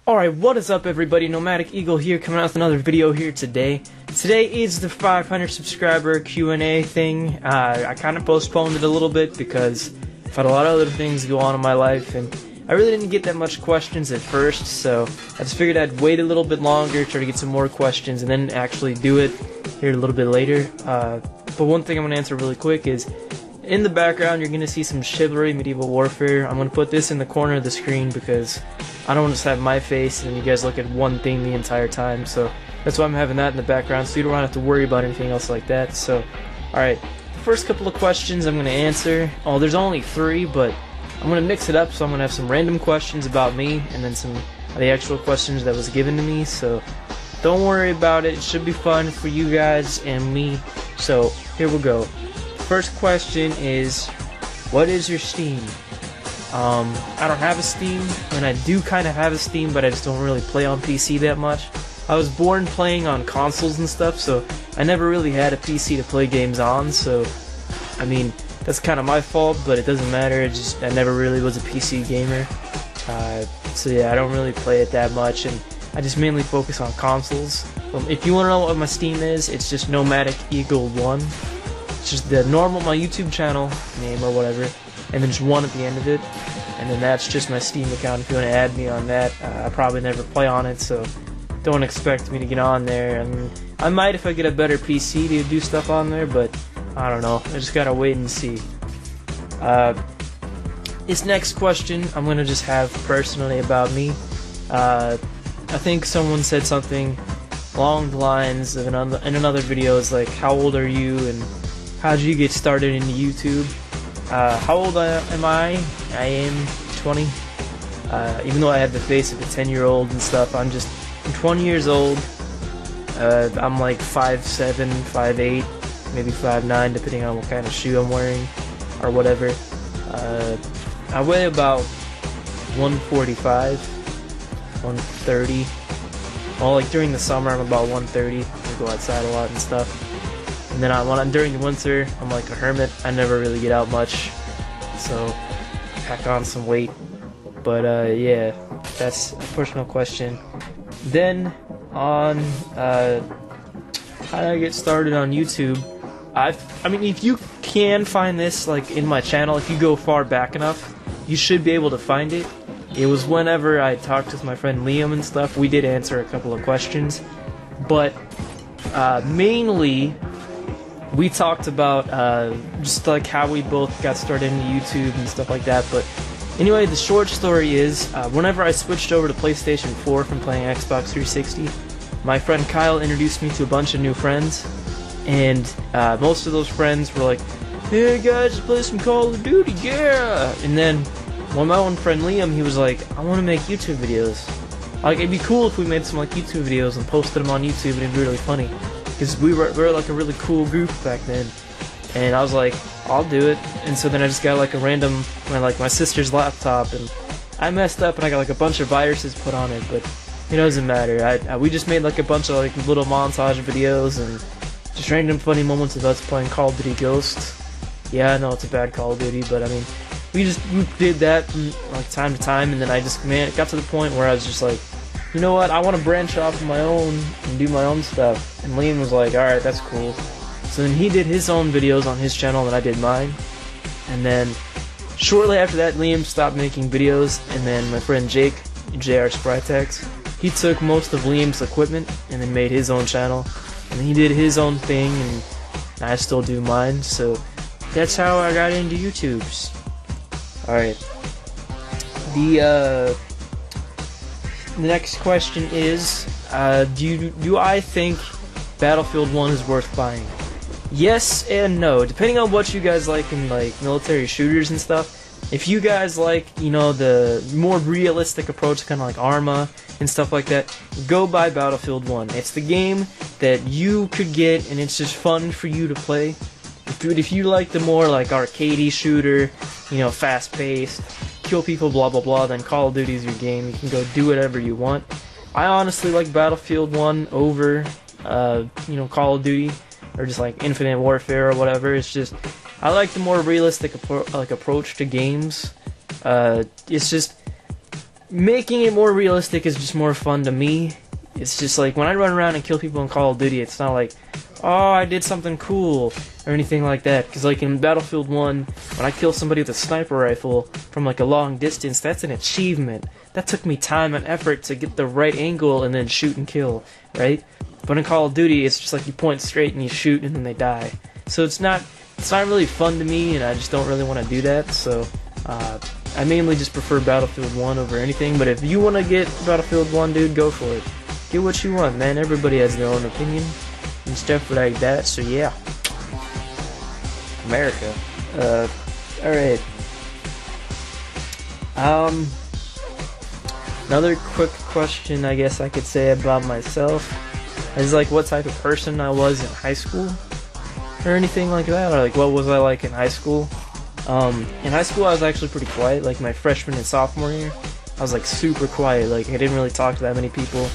Alright, what is up everybody? Nomadic Eagle here, coming out with another video here today. Today is the 500 subscriber Q&A thing. I kind of postponed it a little bit because I've had a lot of other things go on in my life, and I really didn't get that much questions at first, so I just figured I'd wait a little bit longer, try to get some more questions, and then actually do it here a little bit later. But one thing I'm going to answer really quick is, in the background you're going to see some Chivalry Medieval Warfare. I'm going to put this in the corner of the screen because I don't want to just have my face and you guys look at one thing the entire time, so that's why I'm having that in the background, so you don't have to worry about anything else like that. So, alright, the first couple of questions I'm going to answer, there's only 3, but I'm going to mix it up, so I'm going to have some random questions about me, and then some of the actual questions that was given to me, so don't worry about it. It should be fun for you guys and me, so here we go. First question is, what is your Steam? I don't have a Steam, and I do kind of have a Steam, but I just don't really play on PC that much. I was born playing on consoles and stuff, so I never really had a PC to play games on, so, I mean, that's kind of my fault, but it doesn't matter. I never really was a PC gamer, so yeah, I don't really play it that much, and I just mainly focus on consoles. If you want to know what my Steam is, it's just Nomadic Eagle 1. It's just the normal, my YouTube channel name or whatever, and then just 1 at the end of it, and then that's just my Steam account. If you want to add me on that, I probably never play on it, so don't expect me to get on there. I mean, I might if I get a better PC to do stuff on there, but I don't know. I just gotta wait and see. This next question I'm gonna just have personally about me. I think someone said something along the lines of in another video, is like, how old are you and how did you get started into YouTube? How old am I? I am 20. Even though I have the face of a 10-year-old and stuff, I'm 20 years old. I'm like 5'7", 5'8", maybe 5'9", depending on what kind of shoe I'm wearing or whatever. I weigh about 145, 130. Well, like during the summer I'm about 130. I go outside a lot and stuff. And then when I'm during the winter, I'm like a hermit. I never really get out much, so pack on some weight. But yeah, that's a personal question. Then on how did I get started on YouTube? I mean, if you can find this like in my channel, if you go far back enough, you should be able to find it. It was whenever I talked with my friend Liam and stuff. We did answer a couple of questions, but mainly we talked about just like how we both got started into YouTube and stuff like that. But anyway, the short story is, whenever I switched over to PlayStation 4 from playing Xbox 360, my friend Kyle introduced me to a bunch of new friends, and most of those friends were like, hey guys, let's play some Call of Duty, yeah! And then my one friend Liam, he was like, I want to make YouTube videos. Like, it'd be cool if we made some like YouTube videos and posted them on YouTube, and it'd be really funny. Because we were like a really cool group back then, and I was like, I'll do it. And so then I just got like a random, my sister's laptop, and I messed up and I got like a bunch of viruses put on it, but it doesn't matter. We just made like a bunch of like little montage videos and just random funny moments of us playing Call of Duty Ghosts. Yeah, I know it's a bad Call of Duty, but I mean, we did that from like time to time, and then it got to the point where I was just like, you know what, I want to branch off on my own and do my own stuff. And Liam was like, alright, that's cool. So then he did his own videos on his channel and I did mine. And then shortly after that, Liam stopped making videos, and then my friend Jake, JR Sprytex, he took most of Liam's equipment and then made his own channel. And he did his own thing, and I still do mine. So that's how I got into YouTube. Alright. The next question is, do I think Battlefield 1 is worth buying? Yes and no, depending on what you guys like in like military shooters and stuff. If you guys like, you know, the more realistic approach, kind of like Arma and stuff like that, go buy Battlefield 1. It's the game that you could get, and it's just fun for you to play. If you like the more like arcadey shooter, you know, fast-paced, kill people, blah blah blah, then Call of Duty is your game. You can go do whatever you want. I honestly like Battlefield 1 over, you know, Call of Duty, or just like Infinite Warfare or whatever. It's just, I like the more realistic approach to games. It's just, making it more realistic is just more fun to me. It's just like when I run around and kill people in Call of Duty, it's not like, oh, I did something cool or anything like that. Because like in Battlefield 1, when I kill somebody with a sniper rifle from like a long distance, that's an achievement. That took me time and effort to get the right angle and then shoot and kill, right? But in Call of Duty, it's just like you point straight and you shoot and then they die. So it's not really fun to me, and I just don't really want to do that. So I mainly just prefer Battlefield 1 over anything. But if you want to get Battlefield 1, dude, go for it. Get what you want, man. Everybody has their own opinion and stuff like that. So yeah, America. All right. Another quick question, I guess I could say about myself is like what type of person I was in high school, or anything like that, or like what was I like in high school. In high school, I was actually pretty quiet. Like my freshman and sophomore year, I was like super quiet. Like I didn't really talk to that many people.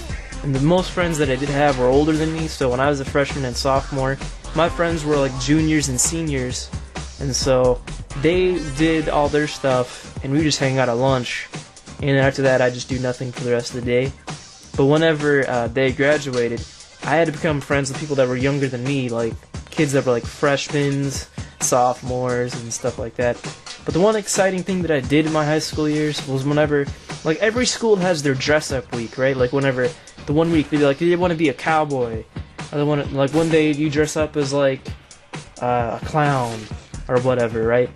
And the most friends that I did have were older than me, so when I was a freshman and sophomore, my friends were like juniors and seniors, and so they did all their stuff, and we just hang out at lunch, and then after that I just do nothing for the rest of the day. But whenever they graduated, I had to become friends with people that were younger than me, like kids that were like freshmen, sophomores, and stuff like that. But the one exciting thing that I did in my high school years was whenever, like every school has their dress up week, right? Like whenever the one week they'd be like, they want to be a cowboy, or they want to, like one day you dress up as like a clown or whatever, right?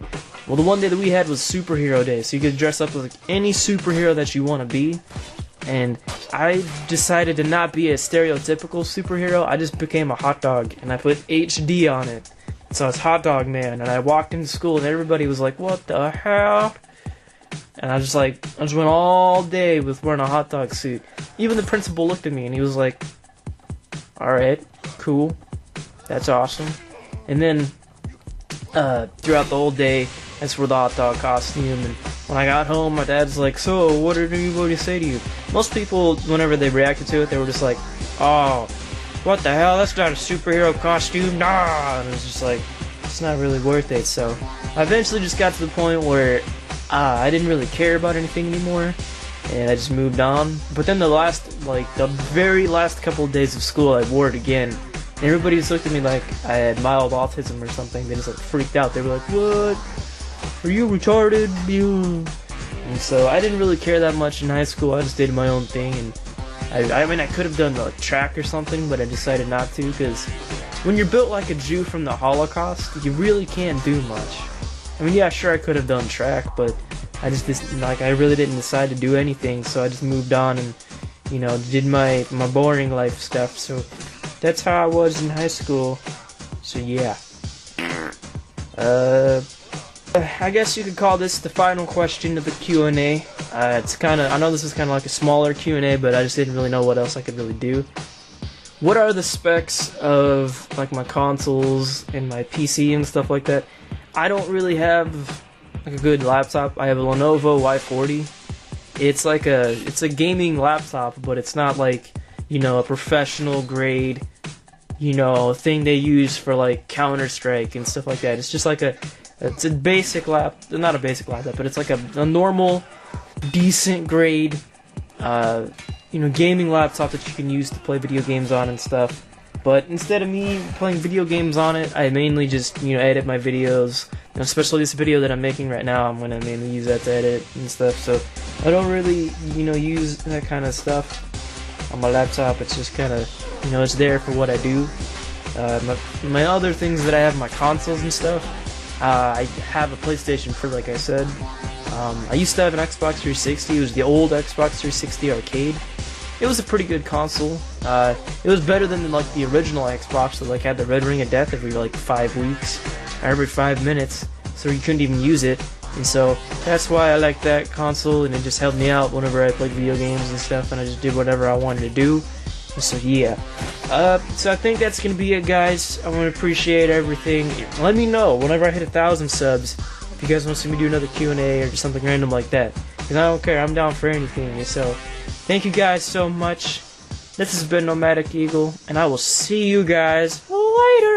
Well, the one day that we had was superhero day, so you could dress up as like any superhero that you want to be. And I decided to not be a stereotypical superhero. I just became a hot dog, and I put HD on it. So it's Hot Dog Man, and I walked into school, and everybody was like, what the hell? And I just went all day with wearing a hot dog suit. Even the principal looked at me, and he was like, alright, cool, that's awesome. And then, throughout the whole day, that's wore the hot dog costume, and when I got home, my dad's like, so, what did anybody say to you? Most people, whenever they reacted to it, they were just like, oh, what the hell, that's not a superhero costume, nah! And it was just like, it's not really worth it. So I eventually just got to the point where I didn't really care about anything anymore, and I just moved on. But then the very last couple of days of school, I wore it again, and everybody just looked at me like I had mild autism or something. They just like freaked out. They were like, what? Are you retarded? And so I didn't really care that much in high school. I just did my own thing, and I mean, I could have done like track or something, but I decided not to, because when you're built like a Jew from the Holocaust, you really can't do much. I mean, yeah, sure, I could have done track, but I really didn't decide to do anything, so I just moved on and, you know, did my boring life stuff. So that's how I was in high school. So yeah. I guess you could call this the final question of the Q&A. I know this is kind of like a smaller Q&A, but I just didn't really know what else I could really do. What are the specs of like my consoles and my PC and stuff like that? I don't really have like a good laptop. I have a Lenovo Y40. It's a gaming laptop, but it's not like, you know, a professional grade, you know, thing they use for like Counter-Strike and stuff like that. It's just like it's a basic not a basic laptop, but it's like a normal, decent grade, you know, gaming laptop that you can use to play video games on and stuff. But instead of me playing video games on it, I mainly just, you know, edit my videos. You know, especially this video that I'm making right now, I'm gonna mainly use that to edit and stuff. So I don't really, you know, use that kind of stuff on my laptop. It's just kind of, you know, it's there for what I do. My other things that I have, my consoles and stuff. I have a PlayStation 4, like I said. I used to have an Xbox 360. It was the old Xbox 360 arcade. It was a pretty good console. It was better than like the original Xbox that like had the red ring of death every like 5 weeks, or every 5 minutes, so you couldn't even use it. And so that's why I like that console, and it just helped me out whenever I played video games and stuff, and I just did whatever I wanted to do. So yeah. So I think that's gonna be it, guys. I want to appreciate everything. Let me know whenever I hit 1,000 subs if you guys want to see me do another Q&A or just something random like that. Because I don't care. I'm down for anything. So thank you guys so much. This has been Nomadic Eagle, and I will see you guys later.